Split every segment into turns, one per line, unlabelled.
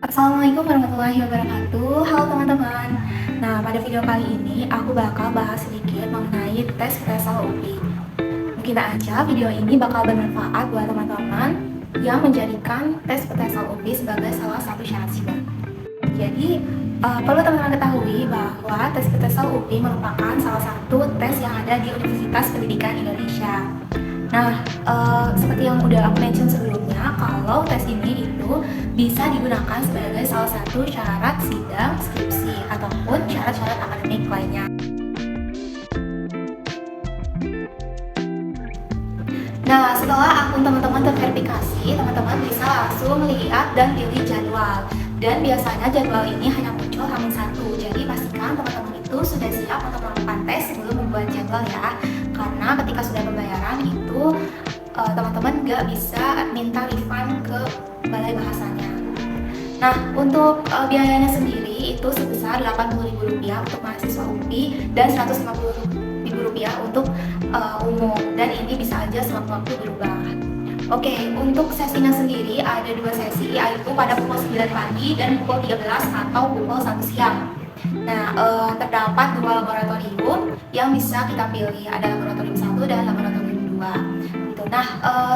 Assalamualaikum warahmatullahi wabarakatuh. Halo teman-teman. Nah, pada video kali ini aku bakal bahas sedikit mengenai tes PTSL UI. Mungkin aja video ini bakal bermanfaat buat teman-teman yang menjadikan tes PTSL UI sebagai salah satu syarat sidang. Jadi, perlu teman-teman ketahui bahwa tes PTSL UI merupakan salah satu tes yang ada di Universitas Pendidikan Indonesia. Nah, seperti yang udah aku mention sebelumnya, kalau tes ini itu bisa digunakan sebagai salah satu syarat sidang skripsi ataupun syarat-syarat akademik lainnya. Nah, setelah akun teman-teman terverifikasi, teman-teman bisa langsung melihat dan pilih jadwal. Dan biasanya jadwal ini hanya muncul H-1, jadi pastikan teman-teman itu sudah siap untuk melakukan tes sebelum membuat jadwal ya. Karena ketika sudah pembayaran itu teman-teman nggak bisa minta refund ke balai bahasanya. Nah, untuk biayanya sendiri itu sebesar Rp80.000 untuk mahasiswa UI dan Rp150.000 untuk umum, dan ini bisa aja sewaktu-waktu berubah. Oke, untuk sesinya sendiri ada 2 sesi, yaitu pada pukul 9 pagi dan pukul 13 atau pukul 1 siang. Nah, terdapat 2 laboratorium yang bisa kita pilih, ada laboratorium 1 dan laboratorium 2. Gitu. Nah,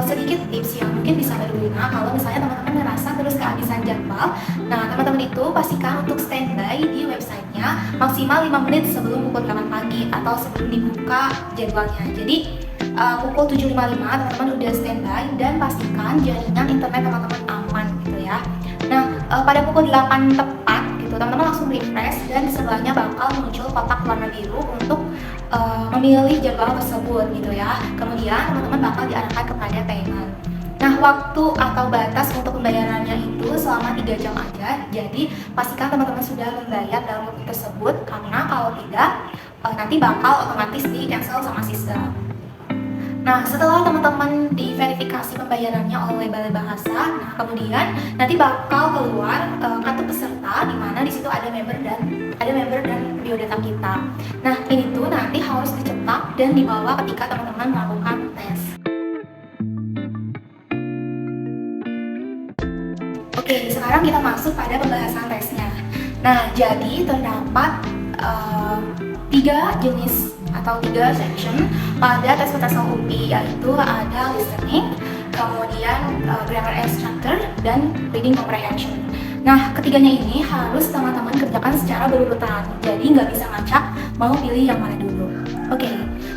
sedikit tips yang mungkin bisa berguna kalau misalnya teman-teman ngerasa terus kehabisan jadwal. Nah, teman-teman itu pastikan untuk standby di websitenya maksimal 5 menit sebelum pukul 8 pagi atau sebelum dibuka jadwalnya. Jadi, pukul 7.55 teman-teman udah standby dan pastikan jaringan internet teman-teman aman gitu ya. Nah, pada pukul 8 tepat gitu, teman-teman langsung refresh dan di sebelahnya bakal muncul kotak warna biru untuk memilih jadwal tersebut gitu ya. Kemudian teman-teman bakal diarahkan kepada payment. Nah, waktu atau batas untuk pembayarannya itu selama 3 jam aja. Jadi pastikan teman-teman sudah membayar dalam waktu tersebut, karena kalau tidak nanti bakal otomatis di cancel sama sistem. Nah, setelah teman-teman diverifikasi pembayarannya oleh Balai Bahasa, nah kemudian nanti bakal keluar kartu peserta, di mana di situ ada member dan biodata kita. Nah, ini tuh nanti harus dicetak dan dibawa ketika teman-teman melakukan tes. Oke, sekarang kita masuk pada pembahasan tesnya. Nah, jadi terdapat 3 jenis atau 3 section pada tes PTSL UI, yaitu ada listening, kemudian grammar and structure, dan reading comprehension. Nah, ketiganya ini harus teman-teman kerjakan secara berurutan, jadi nggak bisa ngacak mau pilih yang mana dulu. Oke,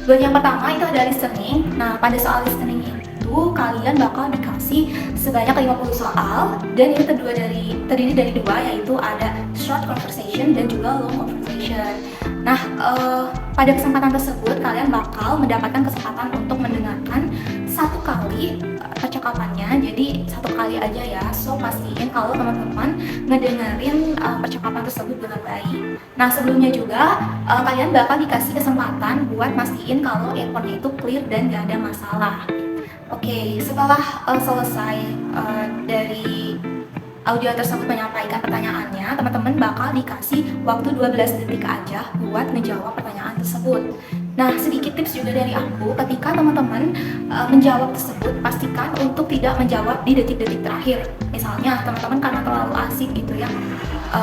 buat yang pertama itu ada listening. Nah, pada soal listening itu kalian bakal dikasih sebanyak 50 soal, dan ini terdiri dari 2, yaitu ada short conversation dan juga long conversation. Nah, pada kesempatan tersebut kalian bakal mendapatkan kesempatan untuk mendengarkan 1 kali percakapannya, jadi 1 kali aja ya. So pastiin kalau teman-teman ngedengerin percakapan tersebut dengan baik. Nah, sebelumnya juga kalian bakal dikasih kesempatan buat mastiin kalau earphone-nya itu clear dan gak ada masalah. Oke, setelah selesai dari audio tersebut menyampaikan pertanyaannya, teman-teman bakal dikasih waktu 12 detik aja buat ngejawab pertanyaan tersebut. Nah, sedikit tips juga dari aku, ketika teman-teman menjawab tersebut, pastikan untuk tidak menjawab di detik-detik terakhir. Misalnya, teman-teman karena terlalu asik gitu ya,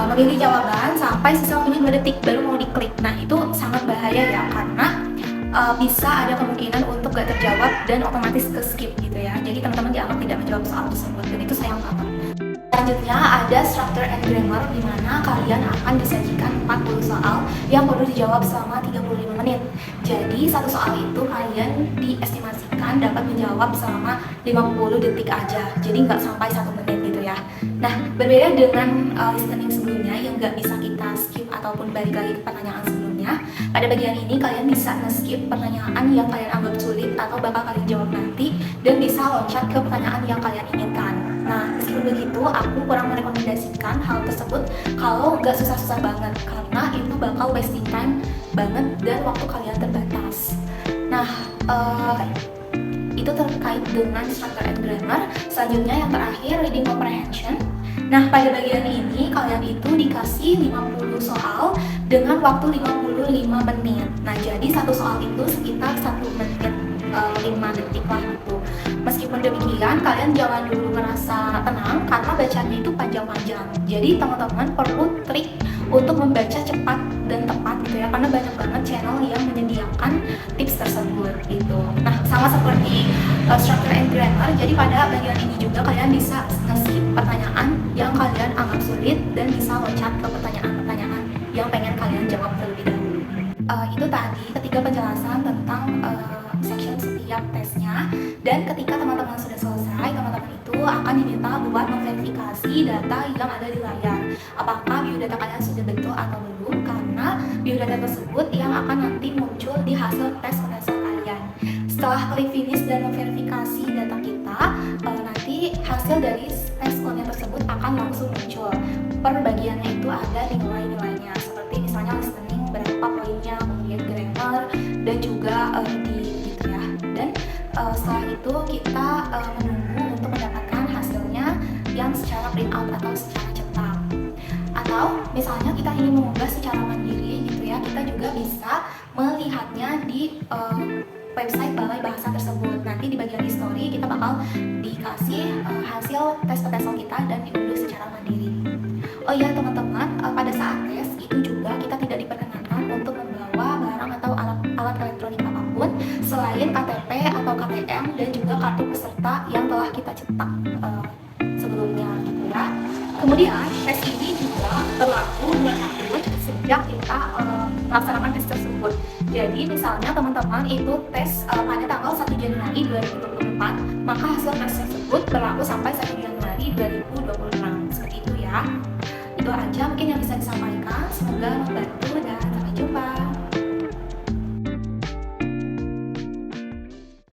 memilih jawaban sampai sisa waktunya 2 detik baru mau diklik. Nah, itu sangat bahaya ya, karena bisa ada kemungkinan untuk gak terjawab dan otomatis ke skip gitu ya. Jadi teman-teman dianggap tidak menjawab soal tersebut, dan itu sayang banget. Selanjutnya ada structure and grammar, di mana kalian akan disajikan 40 soal yang perlu dijawab selama 35 menit. Jadi 1 soal itu kalian diestimasikan dapat menjawab selama 50 detik aja, jadi nggak sampai 1 menit gitu ya. Nah, berbeda dengan listening sebelumnya yang nggak bisa kita skip ataupun balik lagi ke pertanyaan sebelumnya, pada bagian ini kalian bisa nge-skip pertanyaan yang kalian anggap sulit atau bakal kalian jawab nanti, dan bisa loncat ke pertanyaan yang kalian inginkan. Nah, meskipun begitu, aku kurang merekomendasikan hal tersebut kalau nggak susah-susah banget, karena itu bakal wasting time banget dan waktu kalian terbatas. Nah, itu terkait dengan structure and grammar. Selanjutnya yang terakhir, reading comprehension. Nah, pada bagian ini kalian itu dikasih 50 soal dengan waktu 55 menit. Nah, jadi 1 soal itu sekitar 1 menit 5 detik lah gitu. Meskipun demikian, kalian jangan dulu merasa tenang karena bacanya itu panjang-panjang. Jadi teman-teman perlu trik untuk membaca cepat dan tepat gitu ya, karena banyak banget channel yang menyediakan tips tersebut gitu. Nah, sama seperti structure and grammar, jadi pada bagian ini juga kalian bisa nge-skip pertanyaan yang kalian anggap sulit dan bisa loncat ke pertanyaan-pertanyaan yang pengen kalian jawab terlebih dahulu. Itu tadi ketiga penjelasan tentang section setiap tesnya, dan ketika teman-teman sudah selesai, teman-teman itu akan diminta buat memverifikasi data yang ada di layar. Apakah biodata kalian sudah betul atau belum, karena biodata tersebut yang akan nanti muncul di hasil tes ponsel kalian. Setelah klik finish dan memverifikasi data kita, nanti hasil dari tes online tersebut akan langsung muncul. Per bagiannya itu ada nilai-nilainya, seperti misalnya listening berapa poinnya, kemudian grammar, dan juga reading gitu ya. Dan setelah itu kita menunggu untuk mendapatkan hasilnya yang secara print out atau secara cetak. Atau misalnya kita ingin mengunggah secara mandiri gitu ya, kita juga bisa melihatnya di website Balai Bahasa tersebut. Nanti di bagian history kita bakal dikasih hasil tes petesel kita dan diunduh secara mandiri. Oh iya teman-teman, pada saat tes itu juga kita tidak diperkenankan untuk membawa barang atau alat elektronik apapun selain KTP atau KTM dan juga kartu peserta yang telah kita cetak sebelumnya gitu ya. Kemudian tes ini juga berlaku 2 tahun sejak kita melaksanakan tes tersebut. Jadi misalnya teman-teman itu tes pada tanggal 1 Januari 2024, maka hasil tes tersebut berlaku sampai 1 Januari 2026. Seperti itu ya. Itu aja mungkin yang bisa disampaikan, semoga membantu.